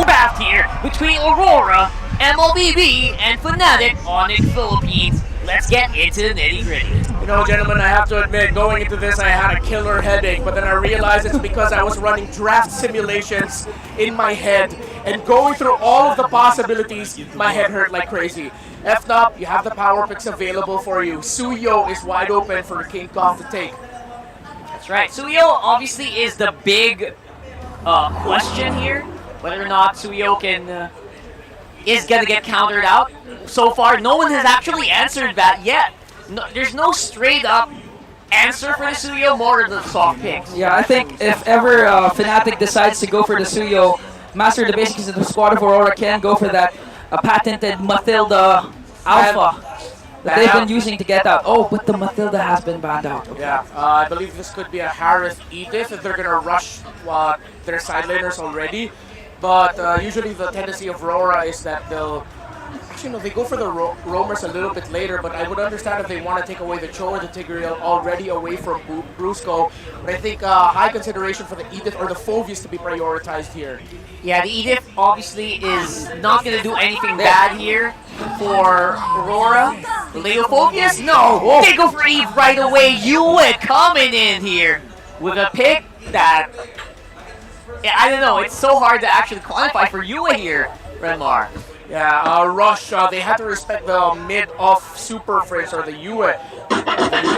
Battle here between Aurora, MLBB, and Fnatic on the Philippines. Let's get into the nitty-gritty. You know, gentlemen, I have to admit, going into this, I had a killer headache, but then I realized it's because I was running draft simulations in my head, and going through all of the possibilities, my head hurt like crazy. FNOP, you have the power picks available for you. Suyo is wide open for King Kong to take. That's right. Suyo obviously is the big question here. Whether or not Suyo can is gonna get countered out. So far, no one has actually answered that yet. No, there's no straight up answer for the Suyo, more of the soft picks. Yeah, I think if ever Fnatic decides to go for the Suyo, Master of the Basics in the squad of Aurora can go for that patented Matilda Alpha that they've been using to get out. Oh, but the Matilda has been banned out. Okay. Yeah, I believe this could be a Harith Edith if they're gonna rush their side laners already. But usually the tendency of Aurora is that they'll... Actually, no, they go for the roamers a little bit later, but I would understand if they want to take away the Cho or the Tigreal already away from Brusco. But I think high consideration for the Edith or the Phoveus to be prioritized here. Yeah, the Edith obviously is not going to do anything bad here for Aurora. The Leophobius? No! Whoa. They go for Eve right away. Yue coming in here with a pick that... Yeah, I don't know. It's so hard to actually quantify for Yue here, Renmar. Yeah, Rush, they had to respect the mid of Super Frizz, or the Yue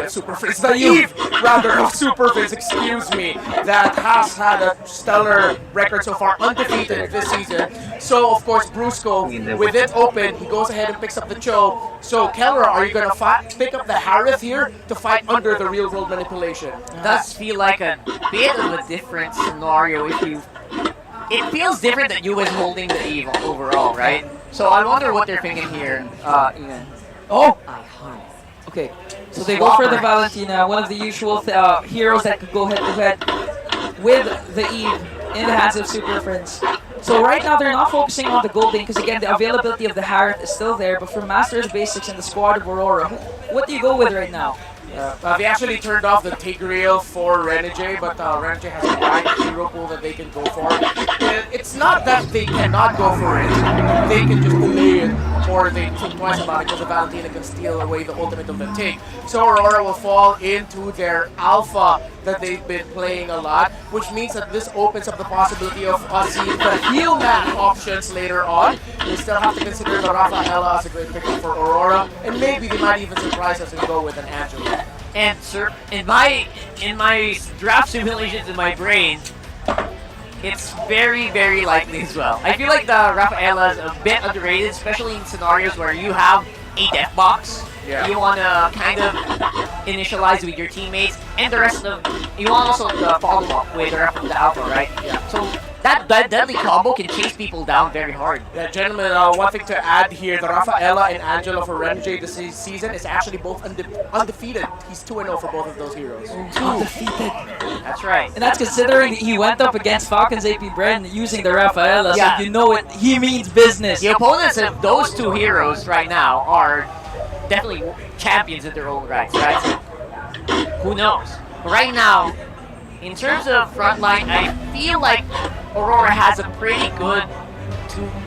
Super Frizz, the Eve, rather, of Super Frizz, excuse me, that has had a stellar record so far, undefeated this season. So, of course, Brusco, with it open, he goes ahead and picks up the Cho. So, Kelra, are you going to pick up the Harith here to fight under the real-world manipulation? It does feel like a bit of a different scenario if you... It feels different that Yue is holding the Eve overall, right? So I wonder what they're thinking here. Ian. Oh! Okay, so they go for the Valentina, one of the usual heroes that could go head-to-head with the Eve in the hands of Super Friends. So right now they're not focusing on the gold lane because again the availability of the Harith is still there, but for Masters Basics and the squad of Aurora, what do you go with right now? They actually turned off the Tigreal for Renegade, but Renegade has a wide hero pool that they can go for. It's not that they cannot go for it, they can just delay it, or they think twice about it because the Valentina can steal away the ultimate of the Tig. So Aurora will fall into their Alpha that they've been playing a lot, which means that this opens up the possibility of us seeing the heal map options later on. They still have to consider the Rafaela as a great pickup for Aurora, and maybe they might even surprise us and go with an Angela. And sir, in my draft simulations in my brain, it's very, very likely as well. I feel like the Rafaela is a bit underrated, especially in scenarios where you have a death box. Yeah. You want to kind of initialize with your teammates, and the rest of you want also the follow up with the rest of the Alpha, right? Yeah. So that deadly combo can chase people down very hard. Yeah, gentlemen, one thing to add here, the Rafaela and Angela for Renegade this season is actually both undefeated. He's 2-0 for both of those heroes. Undefeated. That's right. And that's considering he went up against Falcon's AP Bren using the Rafaela, Yeah. so you know it, he means business. The opponents of those two heroes right now are definitely champions in their own rights, right? So, who knows? But right now, in terms of frontline, I feel like Aurora has a pretty good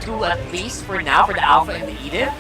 2 at least for now for the Alpha and the Edith.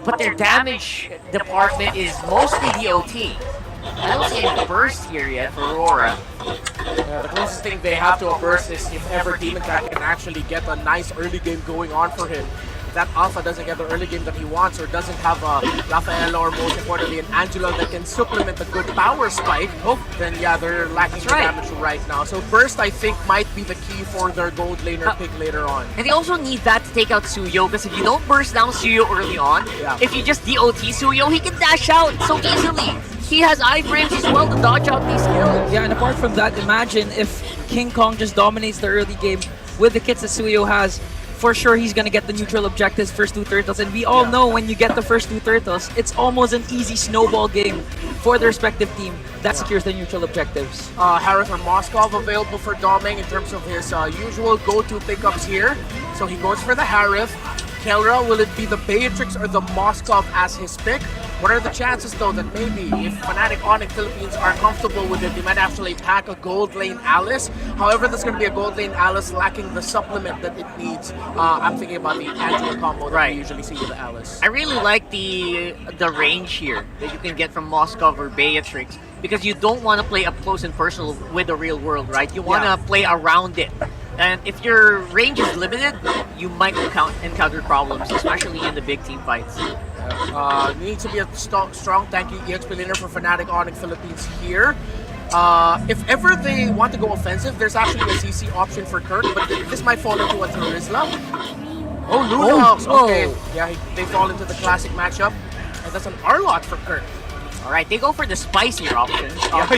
But their damage department is mostly the OT. I don't see any burst here yet for Aurora. The closest thing they have to a burst is if ever Demon Cat can actually get a nice early game going on for him. If that Alpha doesn't get the early game that he wants, or doesn't have a Rafaela, or most importantly an Angela that can supplement a good power spike, then yeah, they're lacking the damage right now. So burst, I think, might be the key for their gold laner pick later on. And they also need that to take out Suyo, because if you don't burst down Suyo early on, if you just DOT Suyo, he can dash out so easily. He has iframes as well to dodge out these kills. Yeah, and apart from that, imagine if King Kong just dominates the early game with the kits that Suyo has. For sure, he's gonna get the neutral objectives, first 2 turtles, and we all know when you get the first 2 turtles, it's almost an easy snowball game for the respective team that secures the neutral objectives. Harith or Moskov available for Doming in terms of his usual go-to pickups here. So he goes for the Harith. Kelra? Will it be the Beatrix or the Moskov as his pick? What are the chances, though, that maybe if Fnatic Onyx Philippines are comfortable with it, they might actually pack a gold lane Alice? However, there's going to be a gold lane Alice lacking the supplement that it needs. I'm thinking about the Angela combo that we usually see with the Alice. I really like the range here that you can get from Moskov or Beatrix, because you don't want to play up close and personal with the real world, right? You want to play around it. And if your range is limited, you might encounter problems, especially in the big team fights. Needs to be a strong tanky EXP laner for Fnatic Onyx Philippines here. If ever they want to go offensive, there's actually a CC option for Kirk, but this might fall into a Terizla. Oh, Luna! Okay, yeah, they fall into the classic matchup. And that's an Arlot for Kirk. All right, they go for the spicier options.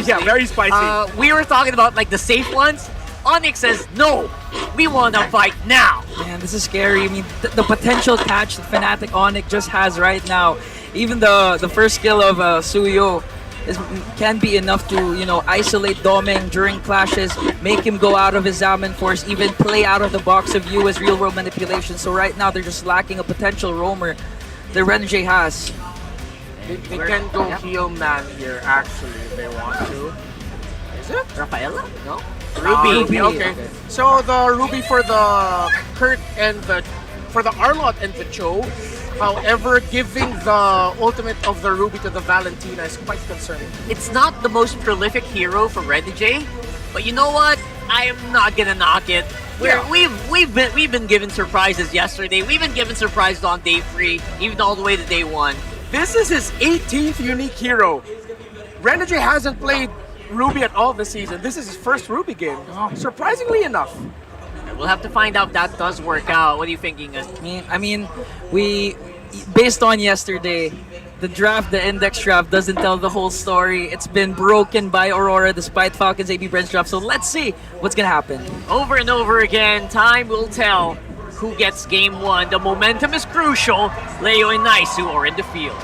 Yeah, very spicy. We were talking about like the safe ones. Onyx says, no, we want to fight now. Man, this is scary. I mean, the potential catch that Fnatic Onyx just has right now, even the first skill of Suyo can be enough to, you know, isolate Domeng during clashes, make him go out of his Zaman Force, even play out of the box of you as real-world manipulation. So right now, they're just lacking a potential roamer that Renjay has. They can go heal man here, actually, if they want to. Is it? Rafaela? No? Ruby. Okay. So the Ruby for the Kurt and for the Arlot and the Cho. However, giving the ultimate of the Ruby to the Valentina is quite concerning. It's not the most prolific hero for Renjay, but you know what? I am not gonna knock it. We've been given surprises yesterday. We've been given surprises on day 3, even all the way to day 1. This is his 18th unique hero. Renjay hasn't played Ruby at all this season. This is his first Ruby game, surprisingly enough. We'll have to find out if that does work out. What are you thinking? I mean, based on yesterday, the index draft doesn't tell the whole story. It's been broken by Aurora despite Falcon's AB Brent's draft. So let's see what's gonna happen. Over and over again, time will tell who gets game 1. The momentum is crucial. Leo and Naisu are in the field.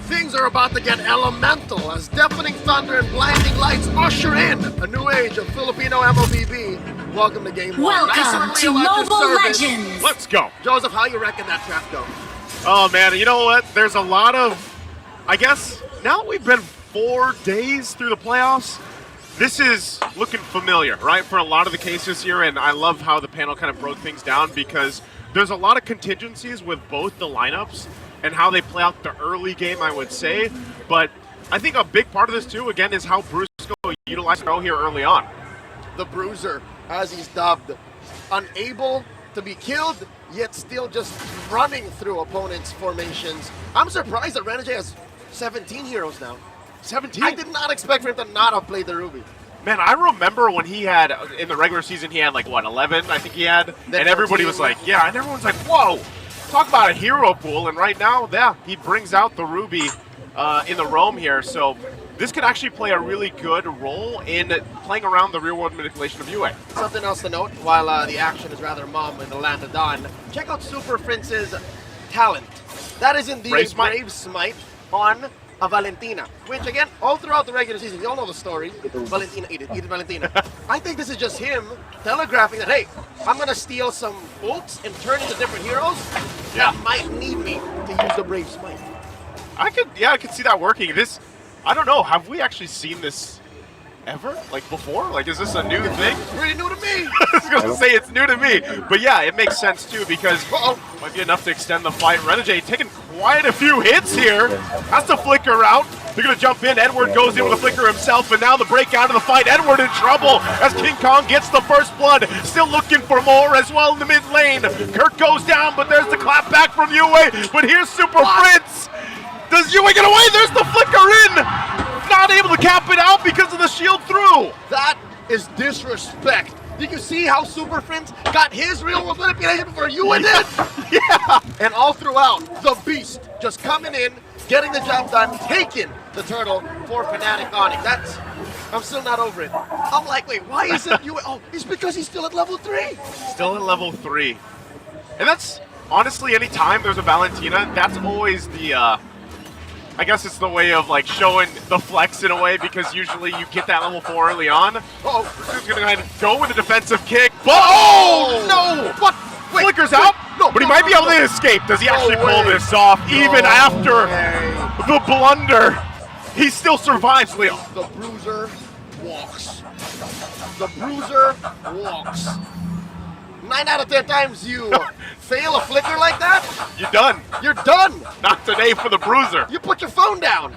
Things are about to get elemental as deafening thunder and blinding lights usher in a new age of Filipino MLBB. Welcome to Game 1. Welcome to Mobile Legends. Let's go. Joseph, how you reckon that draft go? Oh man, you know what? There's a lot of, I guess, now we've been 4 days through the playoffs. This is looking familiar, right, for a lot of the cases here, and I love how the panel kind of broke things down because there's a lot of contingencies with both the lineups and how they play out the early game, I would say. But I think a big part of this, too, again, is how Brusco utilized Pro here early on. The Bruiser, as he's dubbed, unable to be killed, yet still just running through opponents' formations. I'm surprised that Renjay has 17 heroes now. 17? I did not expect for him to not have played the Ruby. Man, I remember when he had, in the regular season, he had like, what, 11, I think he had? Then and everybody 14. was like, yeah, and everyone's like, whoa! Talk about a hero pool, and right now, yeah, he brings out the Ruby in the roam here, so this could actually play a really good role in playing around the real-world manipulation of UA. Something else to note, while the action is rather mum in the land of Dawn, check out Super Prince's talent. That is indeed Brave a Brave Smite on a Valentina, which again, all throughout the regular season, you all know the story. Valentina, eat it Valentina. I think this is just him telegraphing that, hey, I'm gonna steal some ults and turn into different heroes that might need me to use the Brave Smite. I could see that working. This, I don't know, have we actually seen this ever? Like before? Like, is this a new thing? It's pretty new to me. I was going to say it's new to me. But yeah, it makes sense too because might be enough to extend the fight. Renjay taking quite a few hits here. Has to flicker out. They're going to jump in. Edward goes in with a flicker himself, and now the breakout of the fight. Edward in trouble as King Kong gets the first blood. Still looking for more as well in the mid lane. Kirk goes down, but there's the clap back from Yue. But here's Super Prince. Does Yue get away? There's the flicker in. Not able to cap it out because of the shield through. That is disrespect. Did you see how Super Prince got his real world manipulation before you did? Yeah. And all throughout, the beast just coming in, getting the job done, taking the turtle for Fnatic Onyx. I'm still not over it. I'm like, wait, why isn't you? Oh, it's because he's still at level 3. Still at level 3. And that's, honestly, any time there's a Valentina, that's always the, I guess it's the way of like showing the flex in a way because usually you get that level 4 early on. Uh-oh. He's gonna go ahead and go with a defensive kick, but oh no! What? Wait, Flickers wait, out, no, but he no, might no, be able no. to escape. Does he No actually pull way. this off even No after way. the blunder? He still survives, Leo. The bruiser walks. The bruiser walks. 9 out of 10 times you fail a flicker like that, You're done. you're done. Not today for the bruiser. You put your phone down.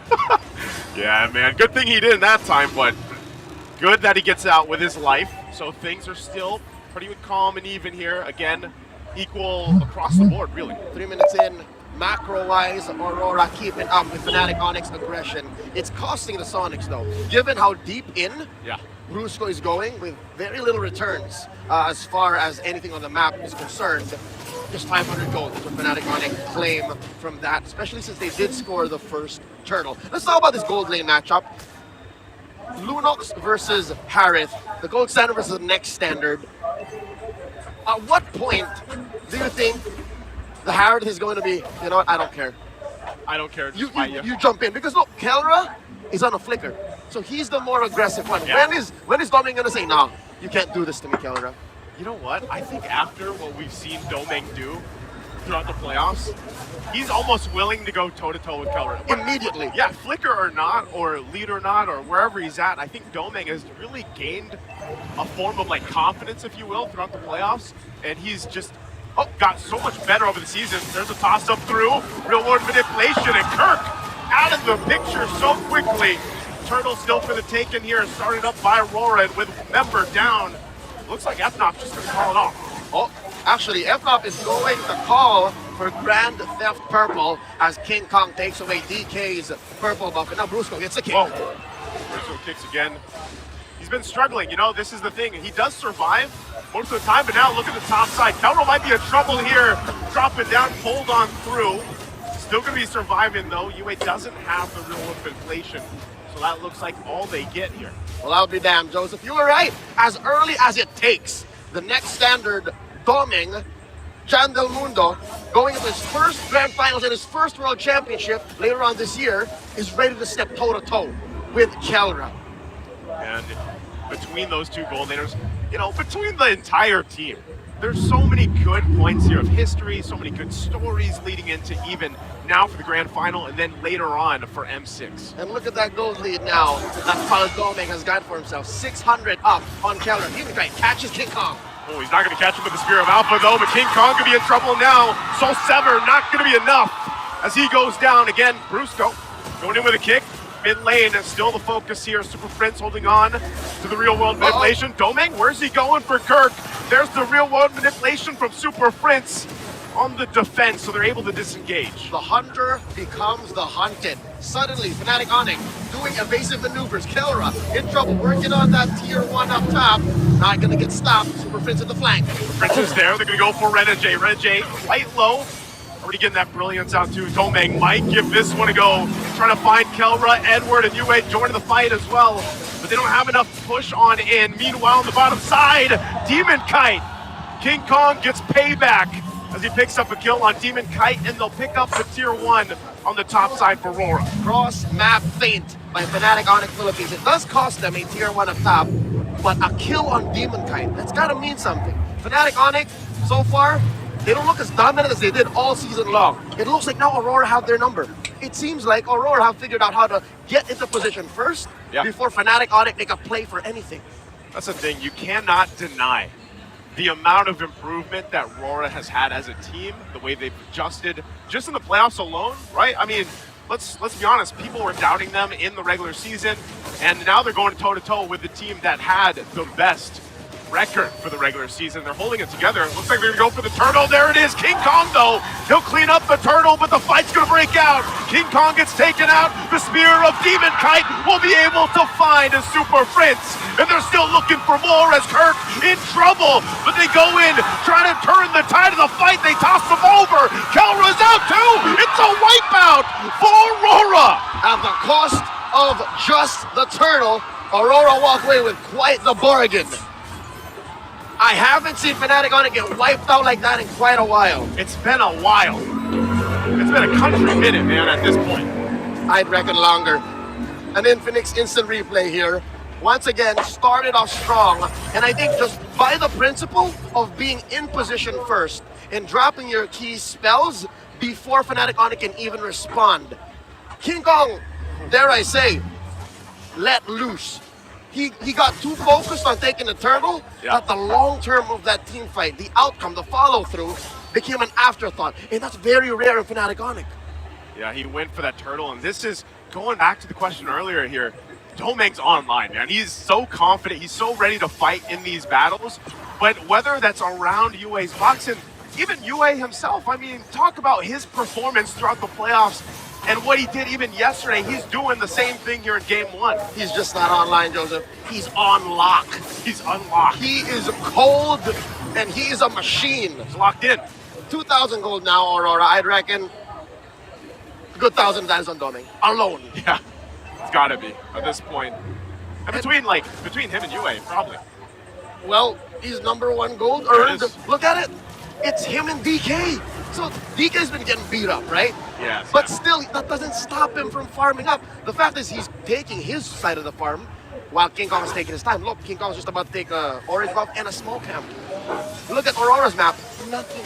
Yeah, man. Good thing he didn't that time, but good that he gets out with his life. So things are still pretty calm and even here. Again, equal across the board, really. 3 minutes in, macro-wise, Aurora keeping up with Fnatic Onyx aggression. It's costing the Sonics, though. Given how deep in Yeah. Brusco is going with very little returns as far as anything on the map is concerned. Just 500 gold is what Fnatic Onyx claim from that, especially since they did score the first turtle. Let's talk about this gold lane matchup. Lunox versus Harith, the gold standard versus the next standard. At what point do you think the Harith is going to be, you know what, I don't care. I don't care. You, Just fight you jump in. Because look, Kelra is on a flicker. So he's the more aggressive one. Yeah. When is Doming gonna say, nah, you can't do this to me, Kelra? You know what? I think after what we've seen Domeng do throughout the playoffs, he's almost willing to go toe-to-toe with Kelra. Immediately. Yeah, flicker or not, or lead or not, or wherever he's at, I think Domeng has really gained a form of like confidence, if you will, throughout the playoffs, and he's just got so much better over the season. There's a toss-up through, real-world manipulation, and Kirk out of the picture so quickly. Turtle still for the taken here, started up by Aurora, and with Member down, looks like FNOP just gonna call it off. Oh, actually, FNOP is going to call for Grand Theft Purple as King Kong takes away DK's purple buff. And now Brusco gets a kick. Whoa. Brusco kicks again. He's been struggling, you know, this is the thing. He does survive most of the time, but now look at the top side. Kelro might be in trouble here, dropping down, pulled on through. Still gonna be surviving though. UA doesn't have the real world inflation. So that looks like all they get here. Well, I'll be damned, Joseph. You were right. As early as it takes, the next standard, Doming, Jan Del Mundo, going into his first Grand Finals and his first World Championship later on this year, is ready to step toe-to-toe with Kelra. And between those two gold laners, you know, between the entire team, there's so many good points here of history, so many good stories leading into even now for the grand final and then later on for M6. And look at that gold lead now that Paul Doming has got for himself. 600 up on Kelra. He catches King Kong. Oh, he's not going to catch him with the Spear of Alpha though, but King Kong could be in trouble now. Soul Sever not going to be enough as he goes down again. Brusco going in with a kick. Mid lane, still the focus here. Super Prince holding on to the real world manipulation. Domeng, where's he going for Kirk? There's the real world manipulation from Super Prince on the defense, so they're able to disengage. The hunter becomes the hunted. Suddenly, Fnatic Onyx doing evasive maneuvers. Kelra in trouble, working on that tier 1 up top. Not gonna get stopped. Super Prince at the flank. Prince is there, they're gonna go for Renegade. Renegade quite low. Already getting that brilliance out too. Domeng might give this one a go. Trying to find Kelra, Edward, and UA joining the fight as well. But they don't have enough push on in. Meanwhile, on the bottom side, Demon Kite. King Kong gets payback as he picks up a kill on Demon Kite, and they'll pick up the tier 1 on the top side for Aurora. Cross map feint by Fnatic Onyx Philippines. It does cost them a tier 1 up top, but a kill on Demon Kite, that's gotta mean something. Fnatic Onyx, so far, they don't look as dominant as they did all season long. It looks like now Aurora have their number. It seems like Aurora have figured out how to get into position first before Fnatic Onyx make a play for anything. That's the thing, you cannot deny the amount of improvement that Aurora has had as a team, the way they've adjusted just in the playoffs alone, right? I mean, let's be honest, people were doubting them in the regular season, and now they're going toe-to-toe with the team that had the best record for the regular season. They're holding it together. It looks like they're gonna go for the turtle. There it is. King Kong though, he'll clean up the turtle, but the fight's gonna break out. King Kong gets taken out. The spear of Demon Kite will be able to find a Super Prince, and they're still looking for more as Kirk in trouble, but they go in trying to turn the tide of the fight. They toss them over. Kelra's out too. It's a wipeout for Aurora. At the cost of just the turtle, Aurora walk away with quite the bargain. I haven't seen Fnatic Onyx get wiped out like that in quite a while. It's been a while. It's been a country minute, man, at this point. I'd reckon longer. An Infinix instant replay here. once again, started off strong. And I think just by the principle of being in position first and dropping your key spells before Fnatic Onic can even respond, King Kong, dare I say, let loose. He got too focused on taking the turtle that the long term of that team fight, the outcome, the follow through, became an afterthought. And that's very rare in Fnatic Onic. Yeah, he went for that turtle, and this is going back to the question earlier here. Domeng's online, man. He's so confident. He's so ready to fight in these battles. But whether that's around UA's box, and even UA himself, I mean, talk about his performance throughout the playoffs and what he did even yesterday. He's doing the same thing here in Game 1. He's just not online, Joseph. He's on lock. He's unlocked. He is cold, and he is a machine. He's locked in. 2,000 gold now, Aurora. I'd reckon good 1,000 dimes on Domeng alone. Yeah, it's gotta be at this point. And between him and UA, probably. Well, he's #1 gold earned. is. Look at it. It's him and DK. So DK's been getting beat up, right? Yes. But still, that doesn't stop him from farming up. The fact is he's taking his side of the farm while King Kong is taking his time. Look, King Kong's just about to take a orange buff and a small camp. Look at Aurora's map. Nothing.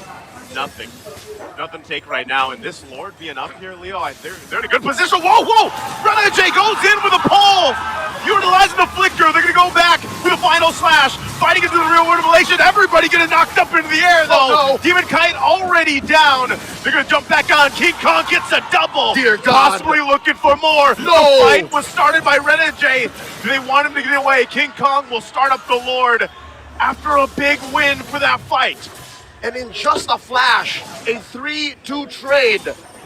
Nothing to take right now, and this Lord being up here, Leo, they're in a good position. Whoa! Renegade goes in with a pull, utilizing the flicker. They're gonna go back to the final slash, fighting into the real world relation. Everybody getting knocked up into the air though. Oh, no. Demon Kite already down. They're gonna jump back on. King Kong gets a double. Dear God. Possibly looking for more. No. The fight was started by Renegade. Do they want him to get away? King Kong will start up the Lord after a big win for that fight. And in just a flash, a 3-2 trade.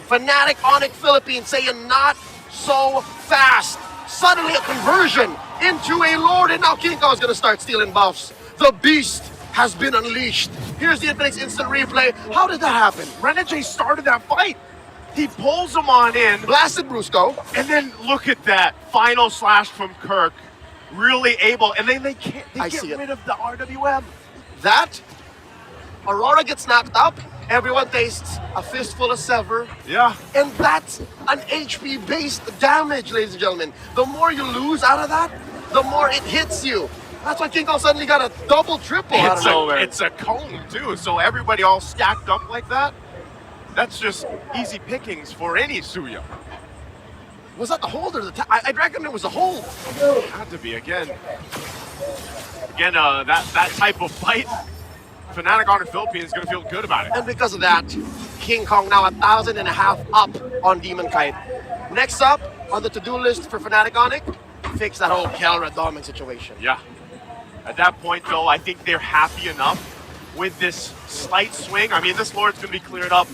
Fnatic Onic Philippines saying not so fast. Suddenly a conversion into a Lord, and now King Kong is going to start stealing buffs. The beast has been unleashed. Here's the Infinix instant replay. How did that happen? Renegade started that fight. He pulls him on in. Blasted Brusco. And then look at that final slash from Kirk. Really able, and then they get rid of the RWM. That, Aurora gets knocked up, everyone tastes a fistful of Sever. Yeah. And that's an HP-based damage, ladies and gentlemen. The more you lose out of that, the more it hits you. That's why King Kong suddenly got a double, triple out of nowhere. It's a cone too, so everybody all stacked up like that. That's just easy pickings for any Suya. Was that the hold or the tap? I'd reckon it was a hold. Had to be again. That type of fight, Fnatic Onic Philippines is gonna feel good about it. And because of that, King Kong now 1,500 up on Demon Kite. Next up on the to-do list for Fnatic Onic, fix that whole Kelra Doming situation. Yeah. At that point, though, I think they're happy enough with this slight swing. I mean, this Lord's gonna be cleared up.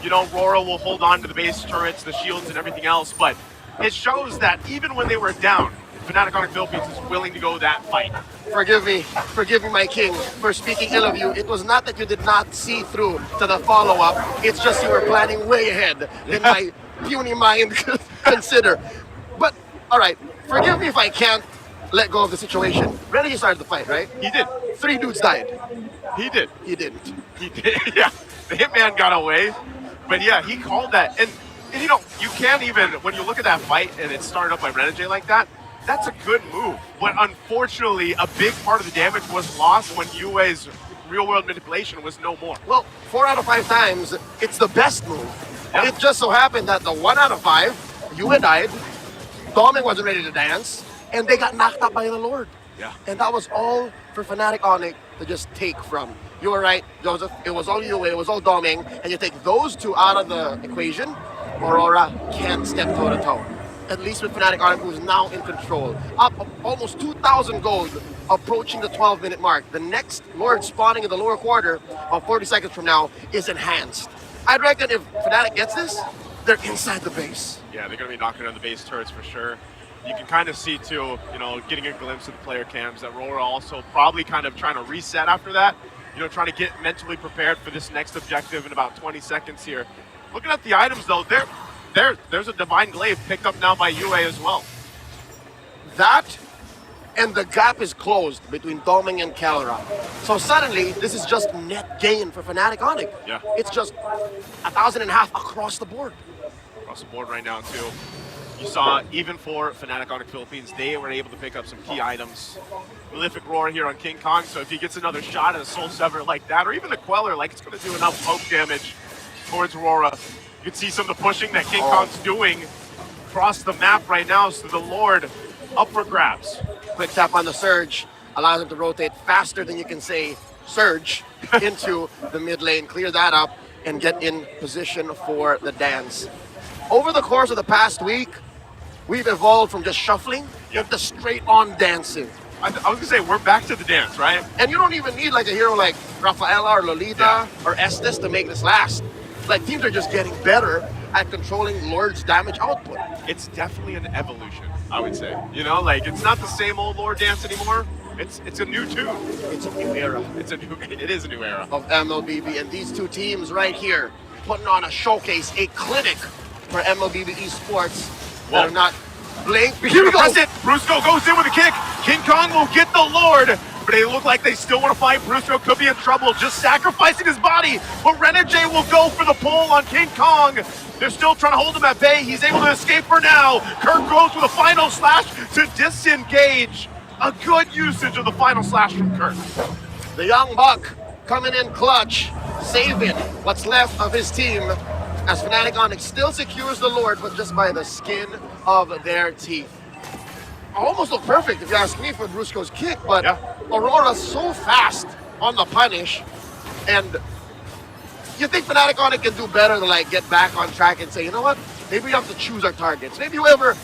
You know, Aurora will hold on to the base turrets, the shields, and everything else, but it shows that even when they were down, Fnatic Onic Philippines is willing to go that fight. Forgive me, my king, for speaking ill of you. It was not that you did not see through to the follow-up. It's just you were planning way ahead than my puny mind could consider. But, all right, forgive me if I can't let go of the situation. Renegade started the fight, right? He did. 3 dudes died. He did. He didn't. He did. Yeah. The Hitman got away. But yeah, he called that. And you know, you can't even, when you look at that fight and it started up by Renegade like that, that's a good move. But unfortunately, a big part of the damage was lost when UA's real-world manipulation was no more. Well, 4 out of 5 times, it's the best move. Yeah. It just so happened that the 1 out of 5, Yue died, Doming wasn't ready to dance, and they got knocked up by the Lord. Yeah. And that was all for Fnatic Onic to just take from. You were right, Joseph. It was all Yue, it was all Doming, and you take those 2 out of the equation, Aurora can't step toe-to-toe. At least with Fnatic Onic, who's now in control. Up almost 2,000 gold, approaching the 12-minute mark. The next Lord spawning in the lower quarter of 40 seconds from now is enhanced. I'd reckon if Fnatic gets this, they're inside the base. Yeah, they're going to be knocking on the base turrets for sure. You can kind of see too, you know, getting a glimpse of the player cams, that Aurora also probably kind of trying to reset after that. You know, trying to get mentally prepared for this next objective in about 20 seconds here. Looking at the items though, there's a Divine Glaive picked up now by UA as well. That, and the gap is closed between Doming and Kelra. So suddenly, this is just net gain for Fnatic Onic. Yeah. It's just 1,500 across the board. Across the board right now too. you saw, even for Fnatic Onyx Philippines, they were able to pick up some key items. Prolific Roar here on King Kong, so if he gets another shot at a Soul Sever like that, or even the Queller, like it's going to do enough poke damage towards Aurora. You can see some of the pushing that King Kong's doing across the map right now, so the Lord up for grabs. Quick tap on the Surge allows him to rotate faster than you can say Surge into the mid lane, clear that up, and get in position for the dance. Over the course of the past week, we've evolved from just shuffling into straight on dancing. I was going to say, we're back to the dance, right? And you don't even need like a hero like Rafaela or Lolita or Estes to make this last. Like, teams are just getting better at controlling Lord's damage output. It's definitely an evolution, I would say. You know, like, it's not the same old Lord dance anymore. It's a new tune. It's a new era It is a new era. of MLBB, and these two teams right here putting on a showcase, a clinic for MLBB esports that are not blink. Here we go. Press it. Brusco goes in with a kick. King Kong will get the Lord, but they look like they still want to fight. Brusco could be in trouble, just sacrificing his body. But Renegade will go for the pull on King Kong. They're still trying to hold him at bay. He's able to escape for now. Kirk goes with a final slash to disengage. A good usage of the final slash from Kirk. The young buck coming in clutch, saving what's left of his team as Fnatic Onyx still secures the Lord, but just by the skin of their teeth. Almost look perfect if you ask me for Brusco's kick, but Aurora's so fast on the punish, and you think Fnatic Onyx can do better to like get back on track and say, you know what, maybe we have to choose our targets. Maybe whoever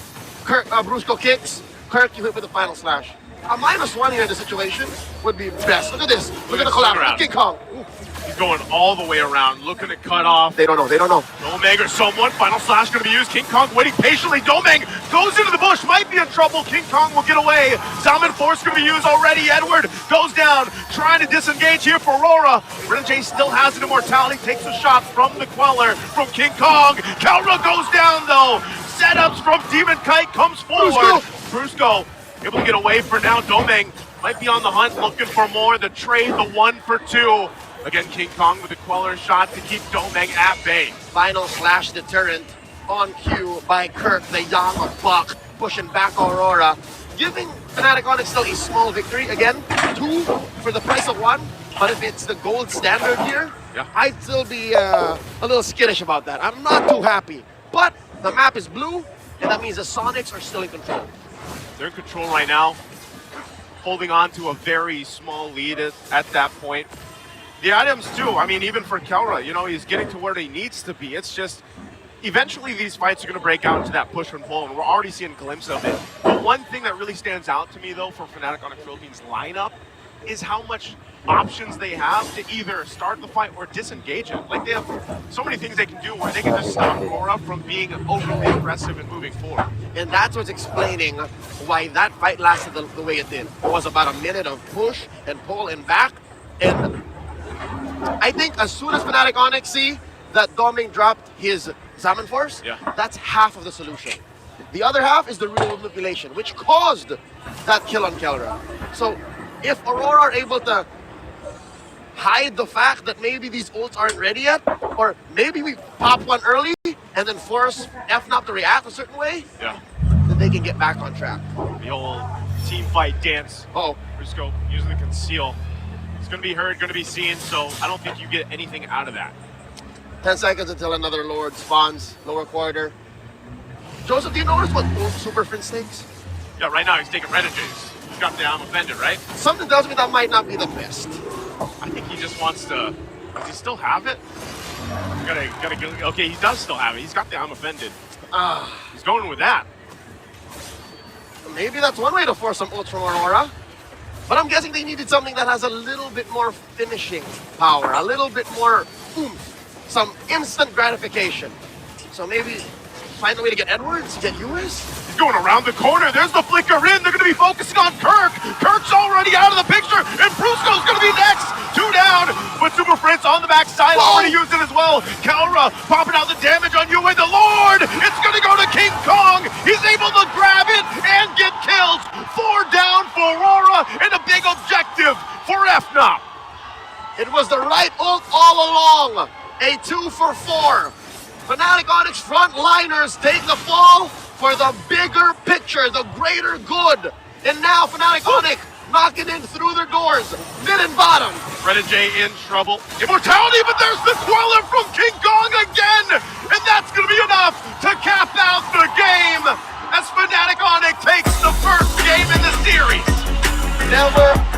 Brusco kicks, Kirk, you hit with the final slash. A -1 here in the situation would be best. Look at this. Look at the collapse. King Kong. Ooh. He's going all the way around, looking to cut off. They don't know. Domeng or someone. Final slash going to be used. King Kong waiting patiently. Domeng goes into the bush. Might be in trouble. King Kong will get away. Salmon Force going to be used already. Edward goes down. Trying to disengage here for Aurora. Renegade still has an immortality. Takes a shot from the Queller from King Kong. Kelra goes down though. Setups from Demon Kite comes forward. Brusco able to get away for now. Domeng might be on the hunt, looking for more. The trade, the 1 for 2. Again, King Kong with a Queller shot to keep Domeng at bay. Final slash deterrent on cue by Kirk, the young buck, pushing back Aurora, giving Fnatic Onyx still a small victory. Again, 2 for the price of 1. But if it's the gold standard here, I'd still be a little skittish about that. I'm not too happy. But the map is blue, and that means the Sonics are still in control. They're in control right now, holding on to a very small lead at that point. The items too, I mean, even for Kelra, you know, he's getting to where he needs to be. It's just, eventually these fights are going to break out into that push and pull, and we're already seeing a glimpse of it. But one thing that really stands out to me, though, for Fnatic Onyx Philippines lineup is how much options they have to either start the fight or disengage it. Like, they have so many things they can do where they can just stop Aurora from being overly aggressive and moving forward. And that's what's explaining why that fight lasted the way it did. It was about a minute of push and pull and back. And I think as soon as Fnatic Onyx see that Domeng dropped his Salmon Force, that's half of the solution. The other half is the real manipulation, which caused that kill on Kelra. So if Aurora are able to hide the fact that maybe these ults aren't ready yet, or maybe we pop one early and then force FNOP to react a certain way, then they can get back on track. The old team fight dance. Brusco using the conceal. It's going to be heard, going to be seen, so I don't think you get anything out of that. 10 seconds until another Lord spawns, lower quarter. Joseph, do you notice what old Super Prince takes? Yeah, right now he's taking Renegade's. He's got the I'm offended, right? Something tells me that might not be the best. I think he just wants to. Does he still have it? Gotta go. Okay, he does still have it. He's got the I'm offended. He's going with that. Maybe that's one way to force some ults from Aurora. But I'm guessing they needed something that has a little bit more finishing power, a little bit more oomph, some instant gratification. So maybe find a way to get Edwards, get US? He's going around the corner. There's the flicker in. They're going to be focusing on Kirk. Kirk's already out of the picture, and Brusco's going to be next. 2 down, but Super Prince on the backside already used it as well. Kelra popping out the damage on Yue. The Lord, it's going to go to King Kong. He's able to grab it and get killed. 4 down for Aurora, and a big objective for FNOP. It was the right ult all along. A 2 for 4. Fnatic Onyx frontliners take the fall. for the bigger picture, the greater good. And now Fnatic Onyx knocking in through their doors, mid and bottom. Renegade in trouble. Immortality, but there's the Queller from King Kong again! And that's gonna be enough to cap out the game as Fnatic Onyx takes the first game in the series. Never